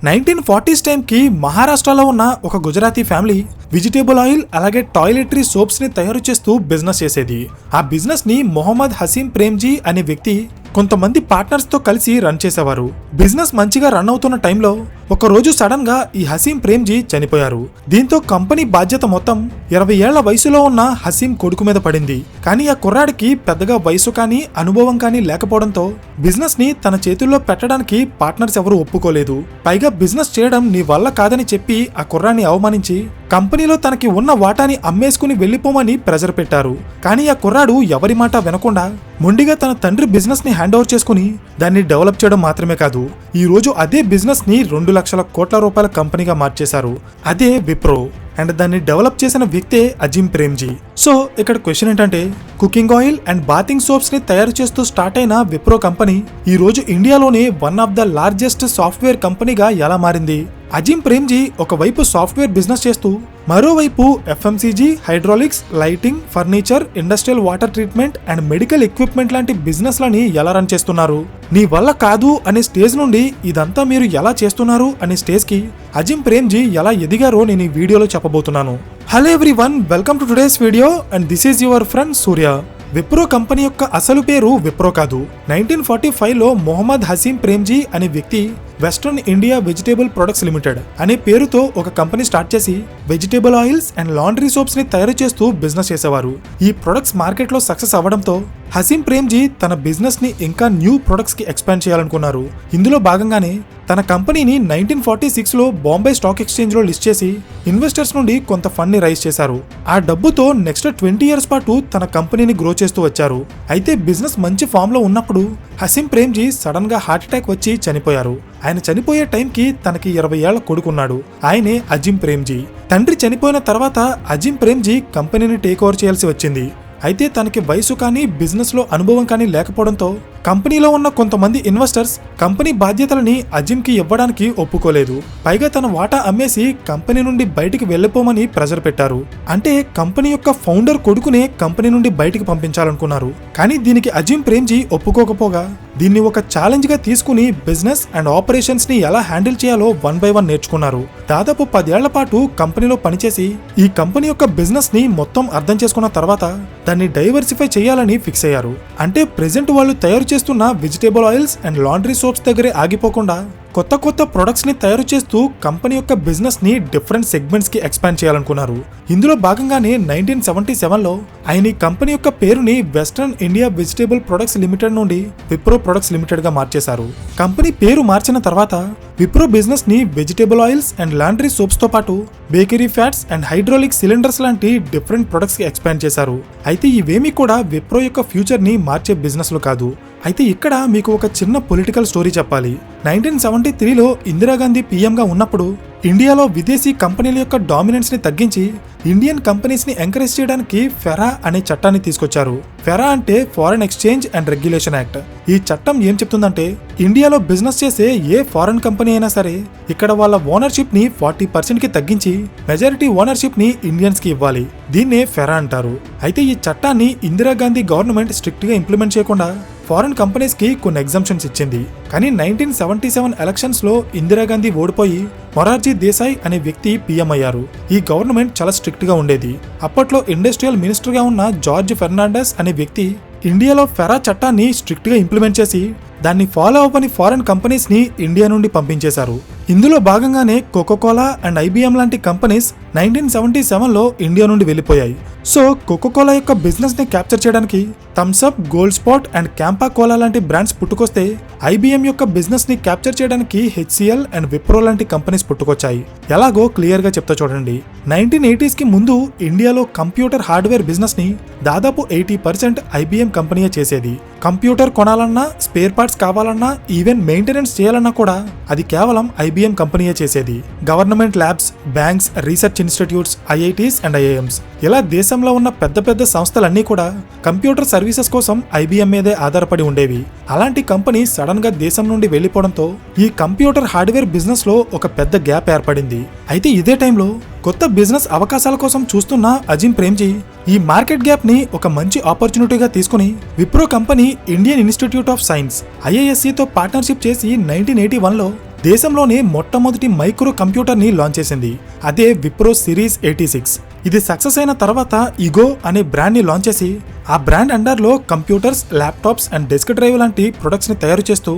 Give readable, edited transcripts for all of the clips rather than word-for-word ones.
1940s టైంకి మహారాష్ట్రలో ఉన్న ఒక గుజరాతీ ఫ్యామిలీ వెజిటేబుల్ ఆయిల్ అలాగే టాయిలెటరీ సోప్స్ ని తయారు చేస్తూ బిజినెస్ చేసేది. ఆ బిజినెస్ ని మొహమ్మద్ హసీం ప్రేమ్జీ అనే వ్యక్తి కొంతమంది పార్ట్నర్స్ తో కలిసి రన్ చేసేవారు. బిజినెస్ మంచిగా రన్ అవుతున్న టైంలో ఒక రోజు సడన్ గా ఈ హసీం ప్రేమ్జీ చనిపోయారు. దీంతో కంపెనీ బాధ్యత మొత్తం 20 ఏళ్ల వయసులో ఉన్న హసీం కొడుకు మీద పడింది. కానీ ఆ కుర్రాడికి పెద్దగా వయసు కానీ అనుభవం కానీ లేకపోవడంతో బిజినెస్ ని తన చేతుల్లో పెట్టడానికి పార్ట్నర్స్ ఎవరు ఒప్పుకోలేదు. పైగా బిజినెస్ చేయడం నీ వల్ల కాదని చెప్పి ఆ కుర్రాన్ని అవమానించి కంపెనీలో తనకి ఉన్న వాటాని అమ్మేసుకుని వెళ్లిపోమని ప్రెజర్ పెట్టారు. కానీ ఆ కుర్రాడు ఎవరి మాట వినకుండా మొండిగా తన తండ్రి బిజినెస్ ని హ్యాండ్ ఓవర్ చేసుకుని దాన్ని డెవలప్ చేయడం మాత్రమే కాదు, ఈ రోజు అదే బిజినెస్ ని 2 లక్షల కోట్ల రూపాయల కంపెనీగా మార్చేశారు. అదే విప్రో. అండ్ దాన్ని డెవలప్ చేసిన వ్యక్తే అజీం ప్రేమ్జీ. సో ఇక్కడ క్వశ్చన్ ఏంటంటే, cooking oil and bathing soaps ని తయారు చేస్తూ స్టార్ట్ అయిన విప్రో కంపెనీ ఈ రోజు ఇండియాలోనే one of the largest software కంపెనీగా ఎలా మారింది? అజీం ప్రేమ్జీ ఒకవైపు సాఫ్ట్వేర్ బిజినెస్ చేస్తూ మరోవైపు FMCG, hydraulics, lighting, furniture, industrial water treatment and medical equipment లాంటి బిజినెస్ లని ఎలా రన్ చేస్తున్నారు? నీ వల్ల కాదు అనే స్టేజ్ నుండి ఇదంతా మీరు ఎలా చేస్తున్నారు అనే స్టేజ్ కి అజీం ప్రేమ్జీ ఎలా ఎదిగారో నేను ఈ వీడియోలో చెప్పబోతున్నాను. Hello everyone, welcome to today's video and this is your friend Surya. Wipro company యొక్క అసలు పేరు విప్రో కాదు. 1945లో మొహమ్మద్ హసీం ప్రేమ్జీ అనే వ్యక్తి western India vegetable products limited అనే పేరుతో ఒక కంపెనీ స్టార్ట్ చేసి vegetable oils and laundry soaps ని తయారు చేస్తూ బిజినెస్ చేసేవారు. ఈ ప్రొడక్ట్స్ మార్కెట్ లో సక్సెస్ అవ్వడంతో హసీం ప్రేమ్జీ తన బిజినెస్ ని ఇంకా న్యూ ప్రొడక్ట్స్ కి ఎక్స్పాండ్ చేయాలనుకున్నారు. ఇందులో భాగంగానే తన కంపెనీని 1946లో బాంబే స్టాక్ ఎక్స్చేంజ్ లో లిస్ట్ చేసి ఇన్వెస్టర్స్ నుండి కొంత ఫండ్ ని రైజ్ చేశారు. ఆ డబ్బుతో నెక్స్ట్ 20 ఇయర్స్ పాటు తన కంపెనీని గ్రో చేస్తూ వచ్చారు. అయితే బిజినెస్ మంచి ఫామ్ లో ఉన్నప్పుడు హసీం ప్రేమ్జీ సడన్ గా హార్ట్ అటాక్ వచ్చి చనిపోయారు. ఆయన చనిపోయే టైంకి తనకి 20 ఏళ్ల కొడుకున్నాడు. ఆయనే అజీం ప్రేమ్జీ. తండ్రి చనిపోయిన తర్వాత అజీం ప్రేమ్జీ కంపెనీని టేక్ ఓవర్ చేయాల్సి వచ్చింది. అయితే తనకి వయసు కానీ బిజినెస్ లో అనుభవం కానీ లేకపోవడంతో కంపెనీలో ఉన్న కొంతమంది ఇన్వెస్టర్స్ కంపెనీ బాధ్యతలని అజీంకి ఇవ్వడానికి ఒప్పుకోలేదు. పైగా తన వాటా అమ్మేసి కంపెనీ నుండి బయటికి వెళ్లిపోమని ప్రెజర్ పెట్టారు. అంటే కంపెనీ యొక్క ఫౌండర్ కొడుకునే కంపెనీ నుండి బయటికి పంపించాలనుకున్నారు. కానీ దీనికి అజీం ప్రేమ్జీ ఒప్పుకోకపోగా దీన్ని ఒక ఛాలెంజ్ గా తీసుకుని బిజినెస్ అండ్ ఆపరేషన్స్ ని ఎలా హ్యాండిల్ చేయాలో 1 by 1 నేర్చుకున్నారు. దాదాపు 10 ఏళ్ల పాటు కంపెనీలో పనిచేసి ఈ కంపెనీ యొక్క బిజినెస్ ని మొత్తం అర్థం చేసుకున్న తర్వాత దాన్ని డైవర్సిఫై చేయాలని ఫిక్స్ అయ్యారు. అంటే ప్రెజెంట్ వాళ్ళు తయారు చేస్తున్న vegetable oils and laundry soaps దగ్గరే ఆగిపోకుండా కొత్త కొత్త ప్రొడక్ట్స్ ని తయారు చేస్తూ కంపెనీ యొక్క బిజినెస్ ని డిఫరెంట్ సెగ్మెంట్స్ కి ఎక్స్పాండ్ చేయాలనుకున్నారు. ఇందులో భాగంగానే 1977లో ఆయన ఈ కంపెనీ యొక్క పేరుని western India vegetable products limited నుండి విప్రో ప్రొడక్ట్స్ లిమిటెడ్ గా మార్చేశారు. కంపెనీ పేరు మార్చిన తర్వాత విప్రో బిజినెస్ ని vegetable oils and laundry soaps తో పాటు bakery fats and hydraulic cylinders లాంటి డిఫరెంట్ ప్రొడక్ట్స్ కి ఎక్స్పాండ్ చేశారు. అయితే ఇవేమీ కూడా విప్రో యొక్క ఫ్యూచర్ ని మార్చే బిజినెస్ లో కాదు. అయితే ఇక్కడ మీకు ఒక చిన్న పొలిటికల్ స్టోరీ చెప్పాలి. 1973లో ఇందిరాగాంధీ పీఎంగా ఉన్నప్పుడు ఇండియాలో విదేశీ కంపెనీల యొక్క డామినెన్స్ ని తగ్గించి ఇండియన్ కంపెనీస్ ని ఎంకరేజ్ చేయడానికి ఫెరా అనే చట్టాన్ని తీసుకొచ్చారు. ఫెరా అంటే foreign exchange and regulation act. ఈ చట్టం ఏం చెప్తుందంటే ఇండియాలో బిజినెస్ చేసే ఏ ఫారెన్ కంపెనీ అయినా సరే ఇక్కడ వాళ్ళ ఓనర్షిప్ ని 40% కి తగ్గించి మెజారిటీ ఓనర్షిప్ ని ఇండియన్స్ కి ఇవ్వాలి. దీన్నే ఫెరా అంటారు. అయితే ఈ చట్టాన్ని ఇందిరాగాంధీ గవర్నమెంట్ స్ట్రిక్ట్ గా ఇంప్లిమెంట్ చేయకుండా ఫారెన్ కంపెనీస్ కి కొన్ని ఎగ్జంప్షన్స్ ఇచ్చింది. కానీ 1977 ఎలక్షన్స్ లో ఇందిరాగాంధీ ఓడిపోయి మొరార్జీ దేశాయ్ అనే వ్యక్తి పీఎం అయ్యారు. ఈ గవర్నమెంట్ చాలా స్ట్రిక్ట్ గా ఉండేది. అప్పట్లో ఇండస్ట్రియల్ మినిస్టర్ గా ఉన్న జార్జ్ ఫెర్నాండెస్ అనే వ్యక్తి ఇండియాలో ఫెరా చట్టాన్ని స్ట్రిక్ట్ గా ఇంప్లిమెంట్ చేసి దాన్ని ఫాలో అవ్వని ఫారెన్ కంపెనీస్ ని ఇండియా నుండి పంపించేశారు. ఇందులో భాగంగానే కోకోకోలా అండ్ ఐబిఎం లాంటి కంపెనీస్ 1977లో ఇండియా నుండి వెళ్లిపోయాయి. సో కోకోకోలా యొక్క బిజినెస్ ని క్యాప్చర్ చేయడానికి Thums Up, Gold Spot and Campa Cola లాంటి బ్రాండ్స్ పుట్టుకొస్తే ఐబిఎం యొక్క బిజినెస్ ని క్యాప్చర్ చేయడానికి హెచ్సిఎల్ అండ్ విప్రో లాంటి కంపెనీస్ పుట్టుకొచ్చాయి. ఎలాగో క్లియర్ గా చెప్తా చూడండి. 1980s కి ముందు ఇండియాలో కంప్యూటర్ హార్డ్వేర్ బిజినెస్ ని దాదాపు 80% ఐబిఎం కంపెనీయే చేసేది. కంప్యూటర్ కొనాలన్నా, స్పేర్ పార్ట్స్ కావాలన్నా, ఈవెన్ మెయింటెనెన్స్ చేయాలన్నా కూడా అది కేవలం ఐబిఎం కంపెనీయే చేసేది. Government labs, banks, research institutes, IITs and IIMs ఇలా దేశంలో ఉన్న పెద్ద పెద్ద సంస్థలన్నీ కూడా కంప్యూటర్ సర్వీసెస్ కోసం ఐబిఎం మీదే ఆధారపడి ఉండేవి. అలాంటి కంపెనీ సడన్ గా దేశం నుండి వెళ్లిపోవడంతో ఈ కంప్యూటర్ హార్డ్వేర్ బిజినెస్ లో ఒక పెద్ద గ్యాప్ ఏర్పడింది. అయితే ఇదే టైంలో కొత్త బిజినెస్ అవకాశాల కోసం చూస్తున్న అజీం ప్రేమ్జీ ఈ మార్కెట్ గ్యాప్ ని ఒక మంచి ఆపర్చునిటీగా తీసుకుని Wipro company Indian institute of science IISc తో పార్ట్నర్షిప్ చేసి 1981లో దేశంలోనే మొట్టమొదటి మైక్రో కంప్యూటర్ని లాంచ్ చేసింది. అదే విప్రో సిరీస్ 86. ఇది సక్సెస్ అయిన తర్వాత ఇగో అనే బ్రాండ్ని లాంచ్ చేసి ఆ బ్రాండ్ అండర్లో computers, laptops and desk drive లాంటి ప్రొడక్ట్స్ని తయారు చేస్తూ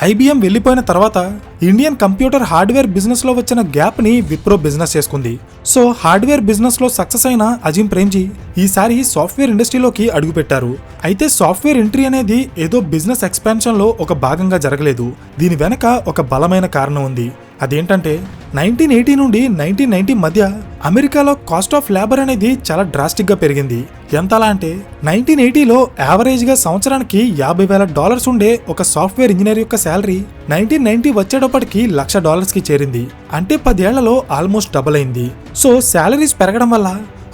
ఐబిఎం వెళ్ళిపోయిన తర్వాత ఇండియన్ కంప్యూటర్ హార్డ్వేర్ బిజినెస్లో వచ్చిన గ్యాప్ని విప్రో బిజినెస్ చేసుకుంది. సో హార్డ్వేర్ బిజినెస్లో సక్సెస్ అయిన అజిం ప్రేమ్జీ ఈసారి సాఫ్ట్వేర్ ఇండస్ట్రీలోకి అడుగుపెట్టారు. అయితే సాఫ్ట్వేర్ ఎంట్రీ అనేది ఏదో బిజినెస్ ఎక్స్పాన్షన్లో ఒక భాగంగా జరగలేదు. దీని వెనక ఒక బలమైన కారణం ఉంది. అదేంటంటే 1980 నుండి 1990 మధ్య అమెరికాలో కాస్ట్ ఆఫ్ లేబర్ అనేది చాలా డ్రాస్టిక్గా పెరిగింది. ఎంతలా అంటే 1980లో యావరేజ్గా సంవత్సరానికి $50,000 ఉండే ఒక సాఫ్ట్వేర్ ఇంజనీర్ యొక్క శాలరీ 1990 వచ్చేటప్పటికి $1,00,000కి చేరింది. అంటే 10 ఏళ్లలో ఆల్మోస్ట్ డబుల్ అయింది. సో శాలరీస్ పెరగడం వల్ల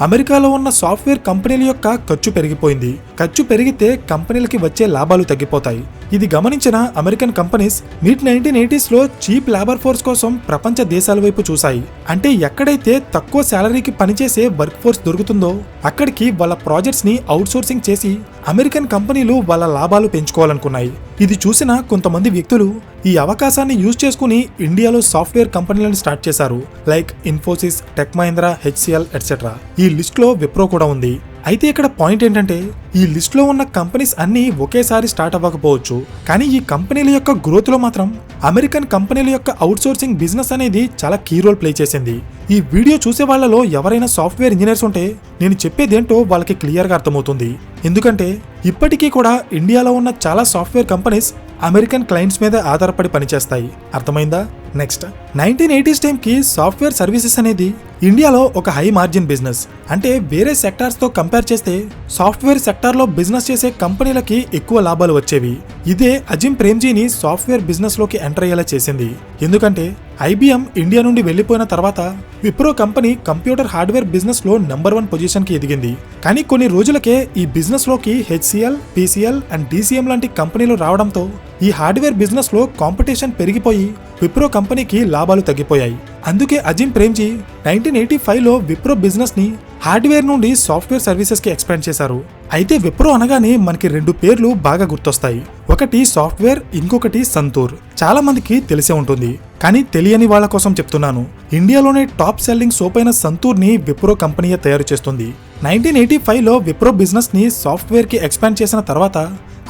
అమెరికాలో ఉన్న సాఫ్ట్వేర్ కంపెనీల యొక్క ఖర్చు పెరిగిపోయింది. ఖర్చు పెరిగితే కంపెనీలకి వచ్చే లాభాలు తగ్గిపోతాయి. ఇది గమనించిన అమెరికన్ కంపెనీస్ మిడ్ 1980sలో చీప్ లేబర్ ఫోర్స్ కోసం ప్రపంచ దేశాల వైపు చూశాయి. అంటే ఎక్కడైతే తక్కువ శాలరీకి పనిచేసే వర్క్ ఫోర్స్ దొరుకుతుందో అక్కడికి వాళ్ళ ప్రాజెక్ట్స్ ని అవుట్సోర్సింగ్ చేసి అమెరికన్ కంపెనీలు వాళ్ళ లాభాలు పెంచుకోవాలనుకున్నాయి. ఇది చూసిన కొంతమంది వ్యక్తులు ఈ అవకాశాన్ని యూజ్ చేసుకుని ఇండియాలో సాఫ్ట్వేర్ కంపెనీలను స్టార్ట్ చేశారు. Like Infosys, tech Mahindra, HCl etcetera. ఈ లిస్ట్లో విప్రో కూడా ఉంది. అయితే ఇక్కడ పాయింట్ ఏంటంటే ఈ లిస్ట్లో ఉన్న కంపెనీస్ అన్నీ ఒకేసారి స్టార్ట్ అవ్వకపోవచ్చు, కానీ ఈ కంపెనీల యొక్క గ్రోత్లో మాత్రం అమెరికన్ కంపెనీల యొక్క అవుట్సోర్సింగ్ బిజినెస్ అనేది చాలా కీ రోల్ ప్లే చేసింది. ఈ వీడియో చూసే వాళ్లలో ఎవరైనా సాఫ్ట్వేర్ ఇంజనీర్స్ ఉంటే నేను చెప్పేదేంటో వాళ్ళకి క్లియర్గా అర్థమవుతుంది. ఎందుకంటే ఇప్పటికీ కూడా ఇండియాలో ఉన్న చాలా సాఫ్ట్వేర్ కంపెనీస్ అమెరికన్ క్లయింట్స్ మీద ఆధారపడి పనిచేస్తాయి. అర్థమైందా? నెక్స్ట్ 1980s టైంకి సాఫ్ట్వేర్ సర్వీసెస్ అనేది ఇండియాలో ఒక హై మార్జిన్ బిజినెస్. అంటే వేరే సెక్టార్స్తో కంపేర్ చేస్తే సాఫ్ట్వేర్ సెక్టార్లో బిజినెస్ చేసే కంపెనీలకి ఎక్కువ లాభాలు వచ్చేవి. ఇదే అజిం ప్రేమ్జీని సాఫ్ట్వేర్ బిజినెస్లోకి ఎంటర్ అయ్యేలా చేసింది. ఎందుకంటే ఐబిఎం ఇండియా నుండి వెళ్లిపోయిన తర్వాత విప్రో కంపెనీ కంప్యూటర్ హార్డ్వేర్ బిజినెస్లో నెంబర్ 1 పొజిషన్కి ఎదిగింది. కానీ కొన్ని రోజులకే ఈ బిజినెస్లోకి హెచ్సిఎల్, పిసిఎల్ అండ్ డిసిఎం లాంటి కంపెనీలు రావడంతో ఈ హార్డ్వేర్ బిజినెస్లో కాంపిటీషన్ పెరిగిపోయి విప్రో కంపెనీకి లాభాలు తగ్గిపోయాయి. అందుకే అజిం ప్రేమ్జీ 1985లో విప్రో బిజినెస్ని హార్డ్వేర్ నుండి సాఫ్ట్వేర్ సర్వీసెస్కి ఎక్స్పాండ్ చేశారు. అయితే విప్రో అనగానే మనకి 2 పేర్లు బాగా గుర్తొస్తాయి. ఒకటి సాఫ్ట్వేర్, ఇంకొకటి సంతూర్. చాలా మందికి తెలిసే ఉంటుంది, కానీ తెలియని వాళ్ళ కోసం చెప్తున్నాను. ఇండియాలోనే టాప్ సెల్లింగ్ సోప్ అయిన సంతూర్ని విప్రో కంపెనీయే తయారు చేస్తుంది. 1985లో విప్రో బిజినెస్ని సాఫ్ట్వేర్కి ఎక్స్పాండ్ చేసిన తర్వాత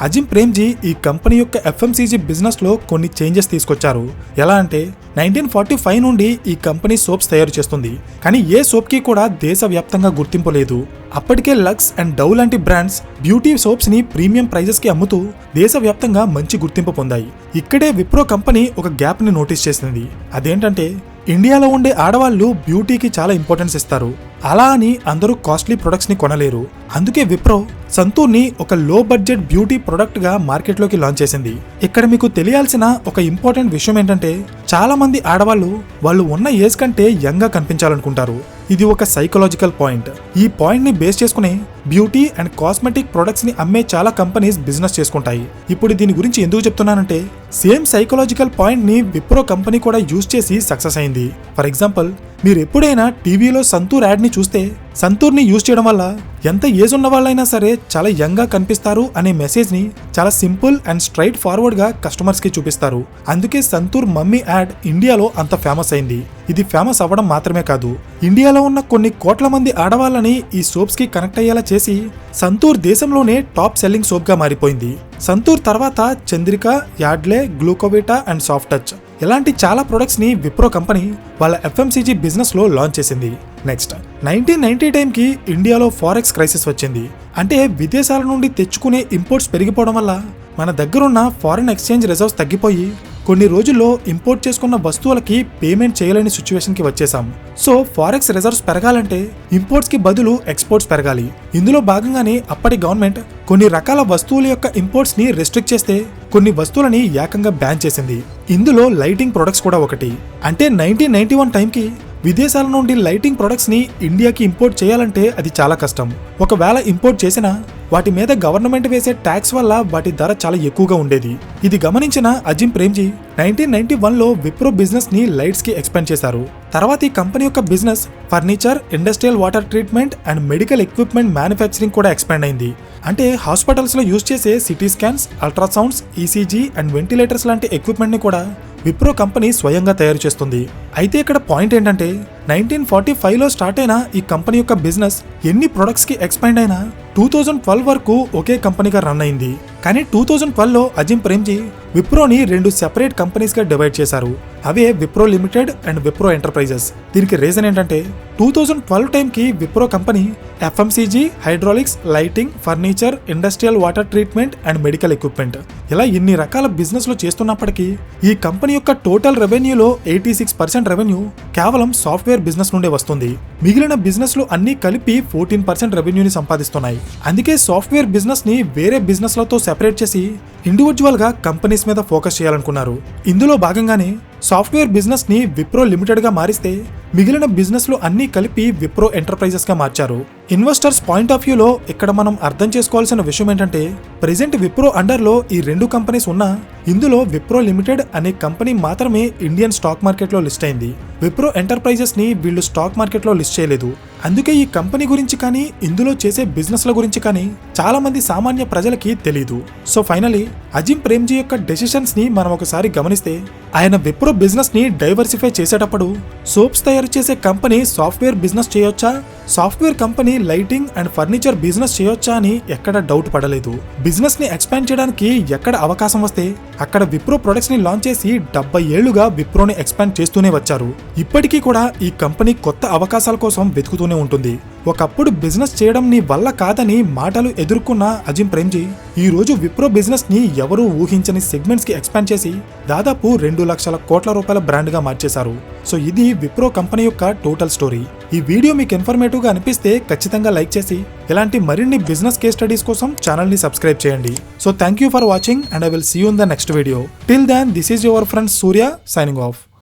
అజిం ప్రేమ్జీ ఈ కంపెనీ యొక్క ఎఫ్ఎంసీజీ బిజినెస్లో కొన్ని చేంజెస్ తీసుకొచ్చారు. ఎలా అంటే 1945 నుండి ఈ కంపెనీ సోప్స్ తయారు చేస్తుంది, కానీ ఏ సోప్కి కూడా దేశవ్యాప్తంగా గుర్తింపు లేదు. అప్పటికే లక్స్ అండ్ డవ్ లాంటి బ్రాండ్స్ బ్యూటీ సోప్స్ ని ప్రీమియం ప్రైజెస్ కి అమ్ముతూ దేశవ్యాప్తంగా మంచి గుర్తింపు పొందాయి. ఇక్కడే విప్రో కంపెనీ ఒక గ్యాప్ ని నోటీస్ చేసింది. అదేంటంటే ఇండియాలో ఉండే ఆడవాళ్లు బ్యూటీకి చాలా ఇంపార్టెన్స్ ఇస్తారు. అలా అని అందరూ కాస్ట్లీ ప్రొడక్ట్స్ ని కొనలేరు. అందుకే విప్రో సంతూర్ని ఒక లో బడ్జెట్ బ్యూటీ ప్రొడక్ట్ గా మార్కెట్లోకి లాంచ్ చేసింది. ఇక్కడ మీకు తెలియాల్సిన ఒక ఇంపార్టెంట్ విషయం ఏంటంటే చాలా మంది ఆడవాళ్లు వాళ్ళు ఉన్న ఏజ్ కంటే యంగ్ గా కనిపించాలనుకుంటారు. ఇది ఒక సైకలాజికల్ పాయింట్. ఈ పాయింట్ ని బేస్ చేసుకుని బ్యూటీ అండ్ కాస్మెటిక్ ప్రొడక్ట్స్ ని అమ్మే చాలా కంపెనీస్ బిజినెస్ చేసుకుంటాయి. ఇప్పుడు దీని గురించి ఎందుకు చెప్తున్నానంటే సేమ్ సైకలాజికల్ పాయింట్ ని విప్రో కంపెనీ కూడా యూజ్ చేసి సక్సెస్ అయింది. ఫర్ ఎగ్జాంపుల్, మీరు ఎప్పుడైనా టీవీలో సంతూర్ యాడ్ ని చూస్తే సంతూర్ని యూజ్ చేయడం వల్ల ఎంత ఏజ్ ఉన్న వాళ్ళైనా సరే చాలా యంగ్ గా కనిపిస్తారు అనే మెసేజ్ ని చాలా సింపుల్ అండ్ స్ట్రైట్ ఫార్వర్డ్ గా కస్టమర్స్ కి చూపిస్తారు. అందుకే సంతూర్ మమ్మీ యాడ్ ఇండియాలో అంత ఫేమస్ అయింది. ఇది ఫేమస్ అవ్వడం మాత్రమే కాదు, ఇండియాలో ఉన్న కొన్ని కోట్ల మంది ఆడవాళ్ళని ఈ సోప్స్ కి కనెక్ట్ అయ్యేలా చేసి సంతూర్ దేశంలోనే టాప్ సెల్లింగ్ సోప్ గా మారిపోయింది. సంతూర్ తర్వాత Chandrika, Yardley, Glucovita and soft touch ఇలాంటి చాలా ప్రొడక్ట్స్ ని విప్రో కంపెనీ వాళ్ళ ఎఫ్ఎంసీజీ బిజినెస్ లో లాంచ్ చేసింది. నెక్స్ట్ 1990 టైంకి ఇండియాలో ఫారెక్స్ క్రైసిస్ వచ్చింది. అంటే విదేశాల నుండి తెచ్చుకునే ఇంపోర్ట్స్ పెరిగిపోవడం వల్ల మన దగ్గరున్న ఫారిన్ ఎక్స్చేంజ్ రిజర్వ్స్ తగ్గిపోయి కొన్ని రోజుల్లో ఇంపోర్ట్ చేసుకున్న వస్తువులకి పేమెంట్ చేయలేని సిచ్యువేషన్కి వచ్చేసాం. సో ఫారెక్స్ రిజర్వ్స్ పెరగాలంటే ఇంపోర్ట్స్ కి బదులు ఎక్స్పోర్ట్స్ పెరగాలి. ఇందులో భాగంగానే అప్పటి గవర్నమెంట్ కొన్ని రకాల వస్తువుల యొక్క ఇంపోర్ట్స్ ని రెస్ట్రిక్ట్ చేస్తే కొన్ని వస్తువులని ఏకంగా బ్యాన్ చేసింది. ఇందులో లైటింగ్ ప్రొడక్ట్స్ కూడా ఒకటి. అంటే 1991 టైంకి విదేశాల నుండి లైటింగ్ ప్రొడక్ట్స్ ని ఇండియాకి ఇంపోర్ట్ చేయాలంటే అది చాలా కష్టం. ఒకవేళ ఇంపోర్ట్ చేసినా వాటి మీద గవర్నమెంట్ వేసే ట్యాక్స్ వల్ల వాటి ధర చాలా ఎక్కువగా ఉండేది. ఇది గమనించిన అజిం ప్రేమ్జీ 1991లో విప్రో బిజినెస్ ని లైట్స్ కి ఎక్స్పాండ్ చేశారు. తర్వాత ఈ కంపెనీ యొక్క business furniture, industrial water treatment and medical equipment manufacturing కూడా ఎక్స్పాండ్ అయింది. అంటే హాస్పిటల్స్ లో యూజ్ చేసే CT scans, ultrasounds, ECG and ventilators లాంటి ఎక్విప్మెంట్ ని కూడా విప్రో కంపెనీ స్వయంగా తయారు చేస్తుంది. అయితే ఇక్కడ పాయింట్ ఏంటంటే 1945లో స్టార్ట్ అయిన ఈ కంపెనీ యొక్క బిజినెస్ ఎన్ని ప్రొడక్ట్స్ కి ఎక్స్పాండ్ అయినా 2012 వరకు ఒకే కంపెనీగా రన్ అయింది. కానీ 2012లో అజిమ్ ప్రేమ్జీ విప్రోని 2 సెపరేట్ కంపెనీస్ గా డివైడ్ చేశారు. అవే Wipro Limited and Wipro Enterprises. దీనికి రీజన్ ఏంటంటే 2012 టైంకి Wipro company FMCG, hydraulics, lighting, furniture, industrial water treatment and medical equipment ఇలా ఇన్ని రకాల బిజినెస్ లో చేస్తున్నప్పటికీ ఈ కంపెనీ యొక్క టోటల్ రెవెన్యూలో 86% రెవెన్యూ కేవలం సాఫ్ట్వేర్ బిజినెస్ నుండే వస్తుంది. మిగిలిన బిజినెస్ లు అన్ని కలిపి 14% రెవెన్యూని సంపాదిస్తున్నాయి. అందుకే సాఫ్ట్వేర్ బిజినెస్ ని వేరే బిజినెస్ లతో సెపరేట్ చేసి ఇండివిజువల్ గా కంపెనీస్ మీద ఫోకస్ చేయాలనుకున్నారు. ఇందులో భాగంగానే సాఫ్ట్వేర్ బిజినెస్ ని విప్రో లిమిటెడ్ గా మారిస్తే మిగిలిన బిజినెస్ లు అన్ని కలిపి విప్రో ఎంటర్ప్రైజెస్ గా మార్చారు. ఇన్వెస్టర్స్ పాయింట్ ఆఫ్ వ్యూలో ఇక్కడ మనం అర్థం చేసుకోవాల్సిన విషయం ఏంటంటే ప్రెజెంట్ విప్రో అండర్ లో ఈ 2 కంపెనీస్ ఉన్నా ఇందులో విప్రో లిమిటెడ్ అనే కంపెనీ మాత్రమే ఇండియన్ స్టాక్ మార్కెట్ లో లిస్ట్ అయింది. విప్రో ఎంటర్ప్రైజెస్ ని వీళ్ళు స్టాక్ మార్కెట్ లో లిస్ట్ చేయలేదు. అందుకే ఈ కంపెనీ గురించి కానీ ఇందులో చేసే బిజినెస్ ల గురించి కానీ చాలా మంది సామాన్య ప్రజలకి తెలీదు. సో ఫైనలీ అజిమ్ ప్రేమ్జీ యొక్క డెసిషన్స్ ని మనం ఒకసారి గమనిస్తే ఆయన విప్రో బిజినెస్ ని డైవర్సిఫై చేసేటప్పుడు సోప్స్ తయారు చేసే కంపెనీ సాఫ్ట్వేర్ బిజినెస్ చేయొచ్చా, software company lighting and furniture business చేయొచ్చా అని ఎక్కడ డౌట్ పడలేదు. బిజినెస్ ని ఎక్స్పాండ్ చేయడానికి ఎక్కడ అవకాశం వస్తే అక్కడ విప్రో ప్రొడక్ట్స్ ని లాంచ్ చేసి 70 ఏళ్లుగా విప్రోని ఎక్స్పాండ్ చేస్తూనే వచ్చారు. ఇప్పటికీ కూడా ఈ కంపెనీ కొత్త అవకాశాల కోసం వెతుకుతూనే ఉంటుంది. ఒకప్పుడు బిజినెస్ చేయడం నీ వల్ల కాదని మాటలు ఎదుర్కొన్న అజిమ్ ప్రేమ్జీ ఈ రోజు విప్రో బిజినెస్ ని ఎవరూ ఊహించని సెగ్మెంట్స్ కి ఎక్స్పాండ్ చేసి దాదాపు 2 లక్షల కోట్ల రూపాయల బ్రాండ్ గా మార్చేశారు. సో ఇది విప్రో కంపెనీ యొక్క టోటల్ స్టోరీ. ఈ వీడియో మీకు ఇన్ఫర్మేటివ్ గా అనిపిస్తే ఖచ్చితంగా లైక్ చేసి ఇలాంటి మరిన్ని బిజినెస్ కేస్ స్టడీస్ కోసం ఛానల్ ని సబ్స్క్రైబ్ చేయండి. So thank you for watching and I will see you in the next video. Till then this is your friend Surya signing of.